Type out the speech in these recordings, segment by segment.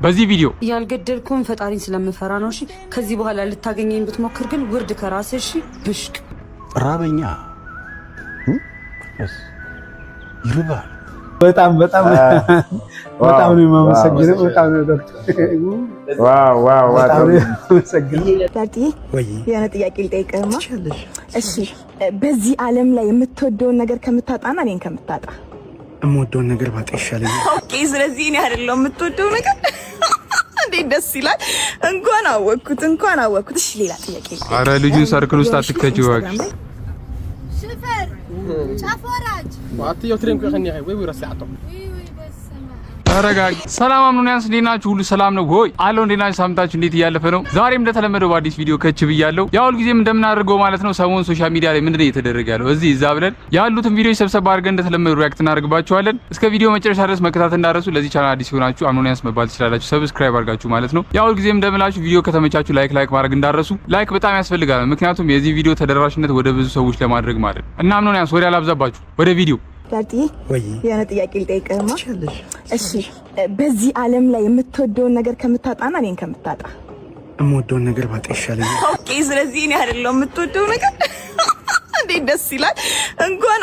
በዚህ ቪዲዮ ያልገደልኩን ፈጣሪን ስለምፈራ ነው። እሺ ከዚህ በኋላ ልታገኘኝ ብትሞክር ግን ውርድ ከራስህ። እሺ ብሽቅ ራበኛ ይርባል። በጣም ነው የማመሰግነው። በጣም ነው ዶክተር። ዋው በጣም ነው የማመሰግነው። ዳዲ የሆነ ጥያቄ ልጠይቅህማ? እሺ በዚህ ዓለም ላይ የምትወደውን ነገር ከምታጣና እኔን ከምታጣ? የምወደውን ነገር ባጣ ይሻለኛል። ኦኬ ስለዚህ እኔ አይደለም የምትወደው ነገር እንዴት ደስ ይላል። እንኳን አወቅኩት። እሺ ሌላ ጥያቄ። አረ ልጁን ሰርክል ውስጥ አትከጂው እባክሽ። ሽፈር ጫፎራጅ ዋትዮ ትሬም ከኸኒ ወይ ወራሳቶ ተረጋግ። ሰላም አምኑኛንስ እንዴት ናችሁ? ሁሉ ሰላም ነው ወይ? አለው እንዴት ናችሁ? ሳምንታችሁ እንዴት እያለፈ ነው? ዛሬም እንደተለመደው በአዲስ ቪዲዮ ከች ብያለሁ። ያው ሁልጊዜም እንደምናደርገው ማለት ነው። ሰሞኑን ሶሻል ሚዲያ ላይ ምንድነው እየተደረገ ያለው እዚህ እዛ ብለን ያሉትን ቪዲዮዎች ሰብሰብ አድርገን እንደተለመደው ሪአክት እናደርግባችኋለን። እስከ ቪዲዮ መጨረሻ ድረስ መከታተል እንዳትረሱ። ለዚህ ቻናል አዲስ ሆናችሁ አምኑኛንስ መባል ትችላላችሁ፣ ሰብስክራይብ አድርጋችሁ ማለት ነው። ያው ሁልጊዜም እንደምላችሁ ቪዲዮ ከተመቻችሁ ላይክ ማድረግ እንዳትረሱ። ላይክ በጣም ያስፈልጋል፣ ምክንያቱም የዚህ ቪዲዮ ተደራሽነት ወደ ብዙ ሰዎች ለማድረግ ማለት ነው። እና አምኑኛንስ ወሬ አላብዛባችሁ፣ ወደ ቪዲዮ። ዳዲ የሆነ ጥያቄ ልጠይቅህማ? እሺ በዚህ ዓለም ላይ የምትወደውን ነገር ከምታጣና እኔን ከምታጣ? የምወደውን ነገር ባጣ ይሻለኛል። ኦኬ ስለዚህ እኔ አይደለም የምትወደው ነገር እንዴት ደስ ይላል። እንኳን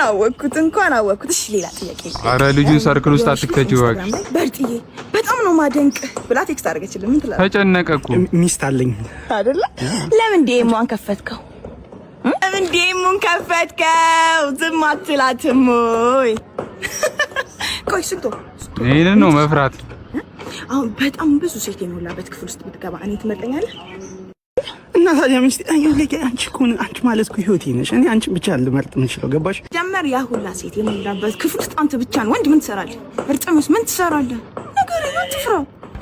አወቅኩት። እሺ ሌላ ጥያቄ። አረ ልጁን ሰርክል ውስጥ አትከጂው እባክሽ። በርጥዬ በጣም ነው ማደንቅ ብላ ቴክስት አድርገችልኝ። ምን ትላለህ? ተጨነቀ እኮ ሚስት አለኝ አይደለ? ለምን ዴሞን ከፈትከው? ዝም አትላትም ወይ? ቆይ ስንቶ ይሄንን ነው መፍራት። አሁን በጣም ብዙ ሴት የሞላበት ክፍል ውስጥ ብትገባ እኔ ትመርጠኛለህ? እና ታዲያ ሚስት አንቺ እኮ አንቺ ማለት እኮ ህይወቴ ነሽ። እኔ አንቺን ብቻ ልመርጥ የምችለው ገባሽ? ጀመር ያ ሁላ ሴት የሞላበት ክፍል ውስጥ አንተ ብቻ ነው ወንድ። ምን ትሰራለህ? እርጥምስ ምን ትሰራለህ? ነገር አትፍራ።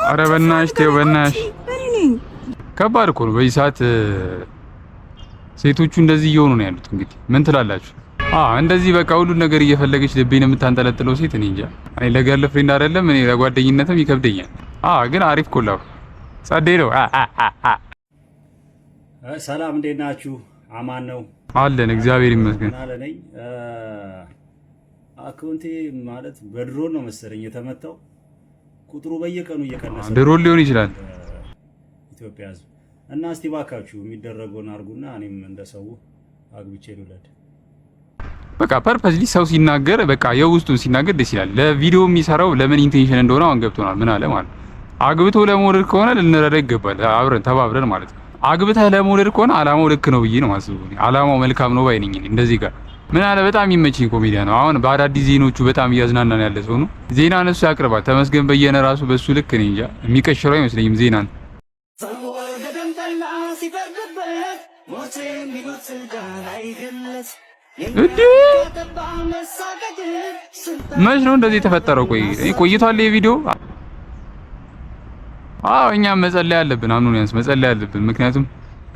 አረ በእናትሽ ተይው በእናትሽ። ከባድ እኮ ነው በዚህ ሰዓት ሴቶቹ እንደዚህ እየሆኑ ነው ያሉት። እንግዲህ ምን ትላላችሁ? እንደዚህ በቃ ሁሉ ነገር እየፈለገች ልቤን የምታንጠለጥለው ሴት እኔ እንጃ። እኔ ለገርል ፍሬንድ አይደለም እኔ ለጓደኝነትም ይከብደኛል። ግን አሪፍ ኮላው ጸዴ ነው። ሰላም እንዴት ናችሁ? አማን ነው አለን፣ እግዚአብሔር ይመስገን። አለነኝ አካውንቴ ማለት በድሮን ነው መሰለኝ የተመታው። ቁጥሩ በየቀኑ እየቀነሰ ድሮን ሊሆን ይችላል ኢትዮጵያ ህዝብ። እና እስቲ ባካችሁ የሚደረገውን አርጉና እኔም እንደሰው አግብቼ ልውለድ። በቃ ፐርፐስሊ ሰው ሲናገር በቃ የውስጡን ሲናገር ደስ ይላል። ለቪዲዮ የሚሰራው ለምን ኢንቴንሽን እንደሆነ አሁን ገብቶናል። ምን አለ ማለት አግብቶ ለመውለድ ከሆነ ልንረዳ ይገባል፣ አብረን ተባብረን ማለት ነው። አግብተህ ለመውለድ ከሆነ አላማው ልክ ነው ብዬ ነው ማስበው። አላማው መልካም ነው ባይነኝ። እንደዚህ ጋር ምን አለ በጣም የሚመችኝ ኮሜዲያ ነው። አሁን በአዳዲስ ዜናዎቹ በጣም እያዝናናን ያለ ሰው ነው። ዜና እነሱ ያቅርባል። ተመስገን በየነ ራሱ በሱ ልክ ነኝ እንጃ የሚቀሽረው አይመስለኝም ዜናን። መች ነው እንደዚህ የተፈጠረው? ቆይቷል ይሄ ቪዲዮ። እኛም መጸለይ አለብን፣ አምኑኛንስ መጸለይ አለብን። ምክንያቱም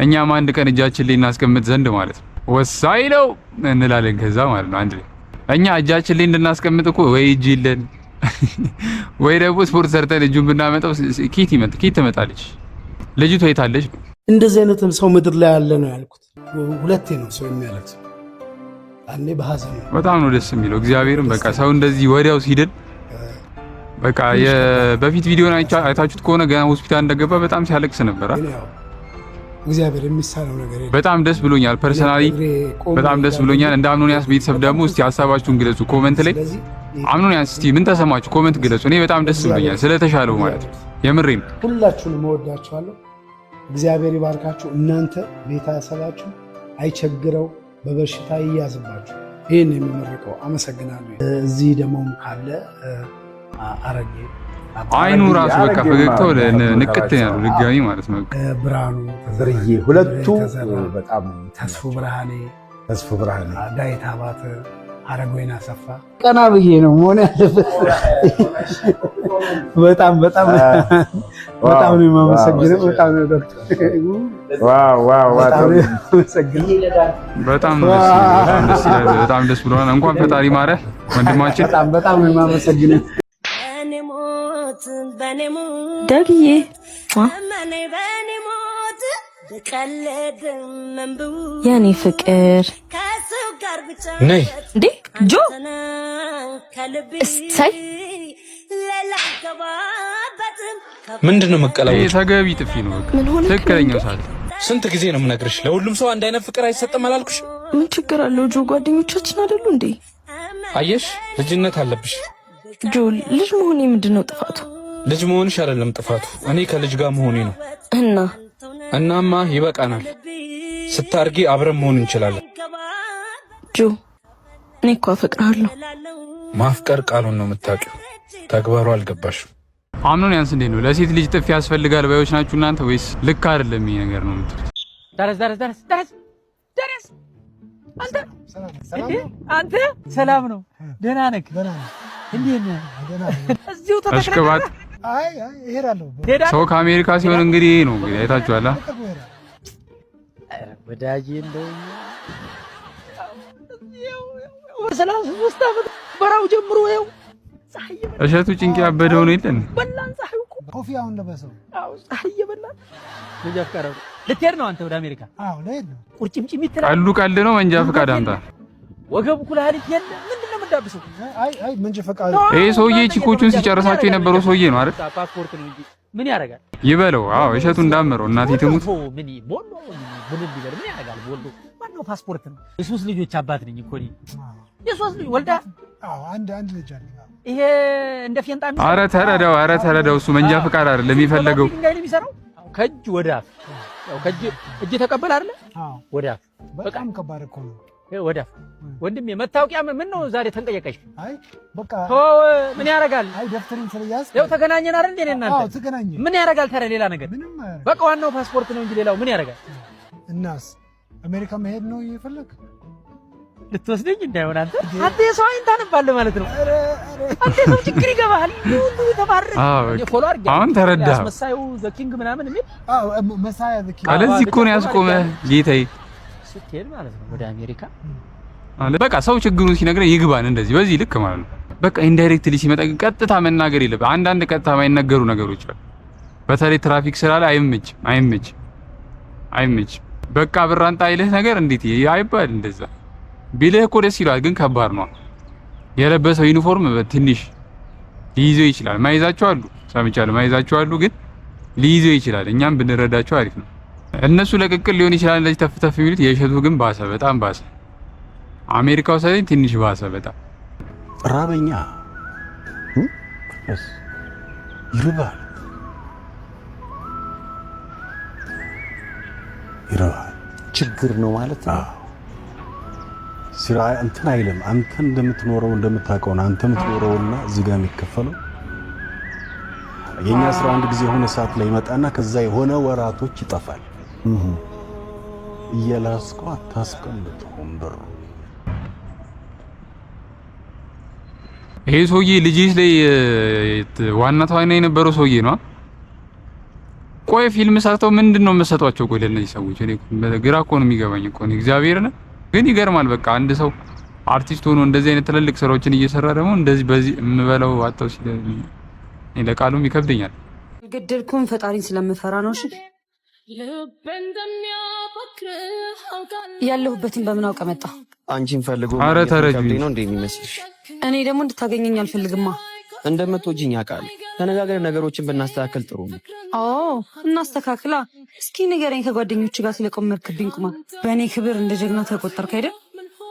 እኛም አንድ ቀን እጃችን ላይ እናስቀምጥ ዘንድ ማለት ነው ወሳኝ ነው እንላለን። ከዛ ማለት ነው አንድ ላይ እኛ እጃችን ላይ እንድናስቀምጥ እኮ ወይ እጅ ይለን ወይ ደግሞ ስፖርት ሰርተን እጁን ብናመጣው ኪት ትመጣለች ልጅቷ የታለች? እንደዚህ አይነትም ሰው ምድር ላይ ያለ ነው ያልኩት። ሁለቴ ነው ሰው የሚያለቅሰው። አንዴ በሐዘን ነው። በጣም ነው ደስ የሚለው እግዚአብሔርን። በቃ ሰው እንደዚህ ወዲያው ሲድን በቃ የበፊት ቪዲዮን አይታችሁት ከሆነ ገና ሆስፒታል እንደገባ በጣም ሲያለቅስ ነበር። እግዚአብሔር የሚሳነው ነገር የለም። በጣም ደስ ብሎኛል። ፐርሰናሊ በጣም ደስ ብሎኛል። እንደ አምኑኛንስ ቤተሰብ ደግሞ እስቲ ሀሳባችሁን ግለጹ ኮሜንት ላይ። አምኑኛንስ እስቲ ምን ተሰማችሁ? ኮሜንት ግለጹ። እኔ በጣም ደስ ብሎኛል ስለተሻለው ማለት ነው። የምሬን ሁላችሁንም እወዳችኋለሁ። እግዚአብሔር ይባርካችሁ። እናንተ ቤተሰባችሁ አይቸግረው፣ በበሽታ ይያዝባችሁ። ይሄን የሚመረቀው አመሰግናለሁ። እዚህ ደግሞ ካለ አረጌ አይኑ ራሱ በቃ ፈገግታው ንቅት ያለው ድጋሚ ማለት ነው። ብርሃኑ ብርዬ ሁለቱ በጣም ተስፉ ብርሃኔ ዳዊት አባተ አረጎይና ሰፋ ቀና ብዬ ነው መሆን ያለበት። በጣም ነው የማመሰግነው። በጣም ነው ዶክተር። በጣም ደስ ብሎናል። እንኳን ፈጣሪ ማረህ ወንድማችን። በጣም ነው የማመሰግነው ደግዬ የኔ ፍቅር ነይ እንዴ ጆ እሰይ ምንድነው መቀላቀል? ይሄ ተገቢ ጥፊ ነው። ትክክለኛው ሰዓት። ስንት ጊዜ ነው የምነግርሽ? ለሁሉም ሰው አንድ አይነት ፍቅር አይሰጥም አላልኩሽ? ምን ችግር አለው? ጆ ጓደኞቻችን አይደሉ እንዴ? አየሽ፣ ልጅነት አለብሽ። ጆ ልጅ መሆኔ ምንድነው ጥፋቱ? ልጅ መሆንሽ አይደለም ጥፋቱ፣ እኔ ከልጅ ጋር መሆኔ ነው። እናማ ይበቃናል። ስታርጊ አብረን መሆን እንችላለን። ጆ እኔ እኮ አፈቅርሃለሁ። ማፍቀር ቃሉን ነው የምታውቂው፣ ተግባሩ አልገባሽም። አምኖን ያንስ እንዴት ነው? ለሴት ልጅ ጥፊ ያስፈልጋል ባዮች ናችሁ እናንተ ወይስ ልክ አይደለም ይሄ ነገር ነው የምትሉት? ደረስ አንተ ሰላም ነው? ደህና ነህ? እንዴት ነህ? እዚሁ ተሽከባት። አይ እሄዳለሁ። ሰው ከአሜሪካ ሲሆን እንግዲህ ነው እንግዲህ አይታችኋላ። ወዳጄ እንደው ሰላም ሶስት ዓመት በራው ጀምሮ ይኸው እሸቱ ጭንቂ ያበደው ነው ይልን በላን ፀሐዩ እኮ ኮፊያውን ለበሰው። አዎ ፀሐይ እየበላን ልጅ አፍቃራው ልትሄድ ነው አንተ ወደ አሜሪካ? አዎ ልሄድ ነው። ቁርጭምጭሚት ቀልድ ነው። መንጃ ፈቃድ አምጣ። ወገቡ ኩላሊት የለ ምንድነው የምዳብሰው? አይ መንጃ ፈቃድ ይሄ ሰውዬ ቺኮቹን ሲጨርሳቸው የነበረው ሰውዬ ነው አይደል? ፓስፖርት ነው እንጂ ምን ያደርጋል? ይበለው። አዎ እሸቱ እንዳመረው እናቴ ትሙት። ምን ቦሎ ምን ይበል ምን ያደርጋል? ቦሎ ማነው? ፓስፖርት ነው። የሶስት ልጆች አባት ነኝ እኮ እኔ። የሶስት ልጅ ወልዳ? አዎ አንድ ልጅ አለ። ይሄ እንደ ፌንጣ የሚሰራው? ኧረ ተረዳው። እሱ መንጃ ፈቃድ አይደለም የሚፈልገው። ድንጋይ ነው የሚሰራው። ከእጅ ወደ አፍ። ያው ከእጅ እጅ ተቀበል አይደለ? አዎ ወደ አፍ። በጣም ከባድ እኮ ነው። ወደ አፍ ወንድሜ። መታወቂያ ምን ነው ዛሬ ተንቀየቀሽ? አይ በቃ ምን ያደርጋል? አይ ደፍተሪን ስለያዝ ያው ተገናኘን አይደል እንዴ እናንተ? አዎ ተገናኘን። ምን ያደርጋል ታዲያ ሌላ ነገር? በቃ ዋናው ፓስፖርት ነው እንጂ ሌላው ምን ያደርጋል? እናስ አሜሪካ መሄድ ነው እየፈለክ ልትወስደኝ እንዳይሆን አንተ የሰው አይን ታነባለህ ማለት ነው። አንተ ሰው ችግር ይገባሃል። ሁሉ ተባረክ የፎሎ አድርጌ አሁን ተረዳ። መሳዩ ዘ ኪንግ ምናምን የሚል መሳያ ዘ ኪንግ አለዚህ እኮ ነው ያስቆመህ ጌታዬ። ስትሄድ ማለት ነው ወደ አሜሪካ በቃ ሰው ችግሩን ሲነግረን ይግባን እንደዚህ በዚህ ልክ ማለት ነው። በቃ ኢንዳይሬክትሊ ሲመጣ ቀጥታ መናገር የለብህ። አንዳንድ ቀጥታ የማይነገሩ ነገሮች አሉ። በተለይ ትራፊክ ስራ ላይ አይመች። በቃ ብራንጣ አይልህ ነገር እንዴት አይባል እንደዛ ቢልህ እኮ ደስ ይላል፣ ግን ከባድ ነው። የለበሰው ዩኒፎርም ትንሽ ሊይዘው ይችላል። ማይዛቸው አሉ ሰምቻለሁ፣ ማይዛቸው አሉ፣ ግን ሊይዘው ይችላል። እኛም ብንረዳቸው አሪፍ ነው። እነሱ ለቅቅል ሊሆን ይችላል እንደዚህ ተፍተፍ የሚሉት። የእሸቱ ግን ባሰ፣ በጣም ባሰ። አሜሪካው ሳይሆን ትንሽ ባሰ በጣም። ራበኛ ይርባል ችግር ነው ማለት ነው። ስራ እንትን አይልም። አንተ እንደምትኖረው እንደምታውቀው ነው አንተ የምትኖረውና እዚህ ጋር የሚከፈለው። የኛ ስራ አንድ ጊዜ የሆነ ሰዓት ላይ ይመጣና ከዛ የሆነ ወራቶች ይጠፋል። እየላስከው አታስቀምጠውም ብር። ይሄ ሰውዬ ልጅሽ ላይ ዋና ተዋናይ የነበረው ሰውዬ ነው። ቆይ ፊልም ሰርተው ምንድነው የምትሰጧቸው? ቆይ ለእነዚህ ሰዎች እኔ ግራ እኮ ነው የሚገባኝ እኮ ነው እግዚአብሔርን። ግን ይገርማል። በቃ አንድ ሰው አርቲስት ሆኖ እንደዚህ አይነት ትልልቅ ስራዎችን እየሰራ ደግሞ እንደዚህ በዚህ የምበለው አጣው ሲል እኔ ለቃሉም ይከብደኛል። ገደልኩን ፈጣሪን ስለምፈራ ነው። እሺ ያለሁበትን በምን አውቀ መጣ? አንቺን ፈልጎ ኧረ ተረጁ ነው እንደሚመስልሽ? እኔ ደግሞ እንድታገኘኝ አልፈልግማ። እንደምትወጂኝ አውቃለሁ። ተነጋግረን ነገሮችን ብናስተካክል ጥሩ ነው። አዎ እናስተካክላ። እስኪ ንገረኝ፣ ከጓደኞቹ ጋር ስለቆመርክብኝ ቁማ በእኔ ክብር እንደ ጀግና ተቆጠርክ አይደል?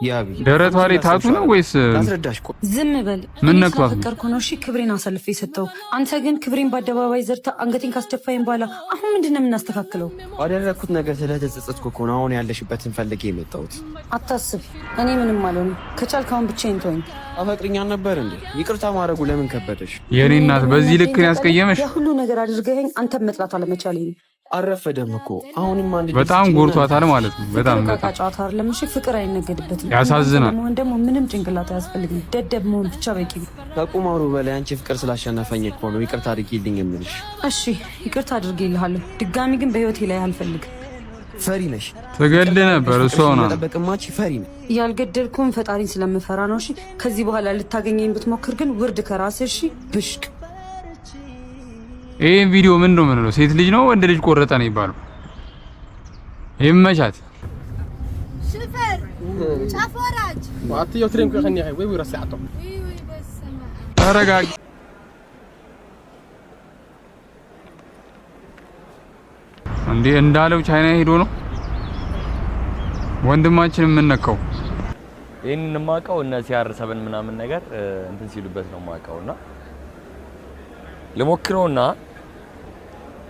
ያቢ ደረቷ ላይ ታቱ ነው ወይስ? ታስረዳሽ። ዝም በል። ምን ነክቷት? ፍቅርኩ ነው። እሺ ክብሬን አሳልፌ የሰጠው አንተ ግን ክብሬን በአደባባይ ዘርታ አንገቴን ካስደፋኝ በኋላ አሁን ምንድነው የምናስተካክለው? አደረኩት ነገር ስለተጸጸትኩ እኮ ነው አሁን ያለሽበትን ፈልጌ የመጣሁት። አታስብ፣ እኔ ምንም አልሆንም። ከቻልክ አሁን ብቻዬን ተወኝ። አፈቅሪኛ ነበር እንዴ? ይቅርታ ማድረጉ ለምን ከበደሽ? የኔ እናት በዚህ ልክ ያስቀየመሽ? ሁሉ ነገር አድርገኸኝ አንተም መጥላት አለመቻሌ ነው። አረፈደም እኮ አሁንም አንድ በጣም ጎርቷታል ማለት ነው። በጣም ጫጫታ አይደለም። እሺ ፍቅር አይነገድበትም። ያሳዝናል። መሆን ደግሞ ምንም ጭንቅላት አያስፈልግም። ደደብ መሆን ብቻ በቂ ነው። ከቁማሩ በላይ አንቺ ፍቅር ስላሸነፈኝ እኮ ነው ይቅርታ አድርጊልኝ የምልሽ። እሺ ይቅርታ አድርጌልሃለሁ። ድጋሚ ግን በህይወቴ ላይ አልፈልግም። ፈሪ ነሽ። ትገል ነበር እሱ ነው ተጠበቅማች። ፈሪ ነሽ። ያልገደልኩን ፈጣሪን ስለምፈራ ነው። እሺ ከዚህ በኋላ ልታገኘኝ ብትሞክር ግን ውርድ ከራስህ። እሺ ብሽቅ ይሄን ቪዲዮ ምን ነው የምንለው? ሴት ልጅ ነው ወንድ ልጅ ቆረጠ ነው ይባሉ? ይመቻት። ሽፈር ጫፎራጅ ዋትዮ ትሬም ከኸኒ ወይ ወይ ረሳዕቶ ተረጋጊ። እንዴ እንዳለው ቻይና ሄዶ ነው ወንድማችን ምን ነካው? ይሄንን ማቀው እና ሲያርሰበን ምናምን ነገር እንትን ሲሉበት ነው ማቀውና ለሞክረውና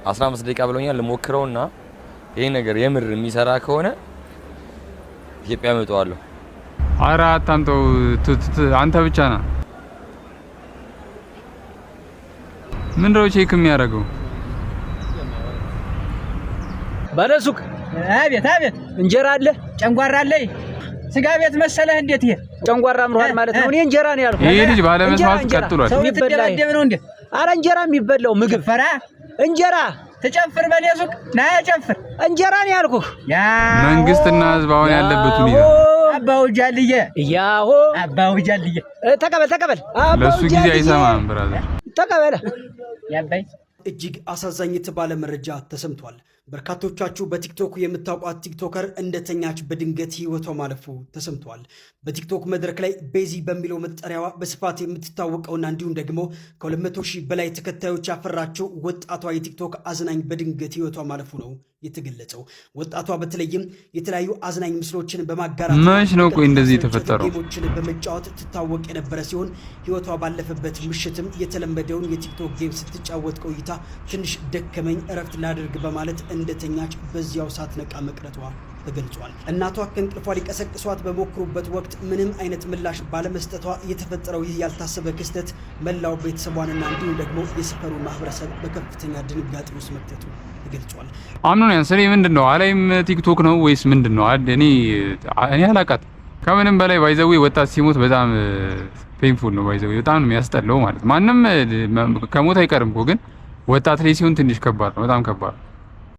15 ደቂቃ ብሎኛል። ለሞክረውና ይሄ ነገር የምር የሚሰራ ከሆነ ኢትዮጵያ መጣዋለሁ። ኧረ አታምጠው አንተ ብቻ ና። ምንድነው ቼክ የሚያደርገው? ባለሱቅ አቤት እንጀራ አለ ጨንጓራ አለ ስጋ ቤት መሰለህ እንዴት ይሄ ጨንጓራ አምሮሃል ማለት ነው። እኔ እንጀራ ነው ያልኩት። ይሄ ልጅ ባለመስዋዕት ቀጥሏል። ሰው የሚበላው ነው እንዴ? ኧረ እንጀራ የሚበላው ምግብ ፈራ እንጀራ ተጨፍር በለሱቅ ና ጨፍር እንጀራ ነው ያልኩህ። ያ መንግስትና ህዝብ አሁን ያለበት ሁኔታ አባው ጃልዬ ያሆ አባው ጃልዬ ተቀበል ለሱ ጊዜ አይሰማም ብራዘር ተቀበለ ያባይ እጅግ አሳዛኝ የተባለ መረጃ ተሰምቷል። በርካቶቻችሁ በቲክቶክ የምታውቋት ቲክቶከር እንደተኛች በድንገት ህይወቷ ማለፉ ተሰምቷል። በቲክቶክ መድረክ ላይ ቤዚ በሚለው መጠሪያዋ በስፋት የምትታወቀውና እንዲሁም ደግሞ ከ200,000 በላይ ተከታዮች ያፈራችው ወጣቷ የቲክቶክ አዝናኝ በድንገት ህይወቷ ማለፉ ነው የተገለጸው። ወጣቷ በተለይም የተለያዩ አዝናኝ ምስሎችን በማጋራት መች ነው ቆይ እንደዚህ የተፈጠረው? ጌሞችን በመጫወት ትታወቅ የነበረ ሲሆን ህይወቷ ባለፈበት ምሽትም የተለመደውን የቲክቶክ ጌም ስትጫወት ቆይታ ትንሽ ደከመኝ እረፍት ላድርግ በማለት እንደተኛች በዚያው ሳትነቃ መቅረቷ ተገልጿል። እናቷ ከእንቅልፏ ሊቀሰቅሷት በሞክሩበት ወቅት ምንም አይነት ምላሽ ባለመስጠቷ የተፈጠረው ይህ ያልታሰበ ክስተት መላው ቤተሰቧንና እንዲሁም ደግሞ የሰፈሩ ማህበረሰብ በከፍተኛ ድንጋጤ ውስጥ መክተቱ ተገልጿል። አምኖን ያንሰኔ ምንድነው አላይም ቲክቶክ ነው ወይስ ምንድነው? እኔ አላቃት። ከምንም በላይ ባይዘው ወጣት ሲሞት በጣም ፔንፉል ነው። ባይዘው በጣም ነው የሚያስጠላው ማለት ማንም ከሞት አይቀርም እኮ ግን ወጣት ላይ ሲሆን ትንሽ ከባድ ነው፣ በጣም ከባድ ነው።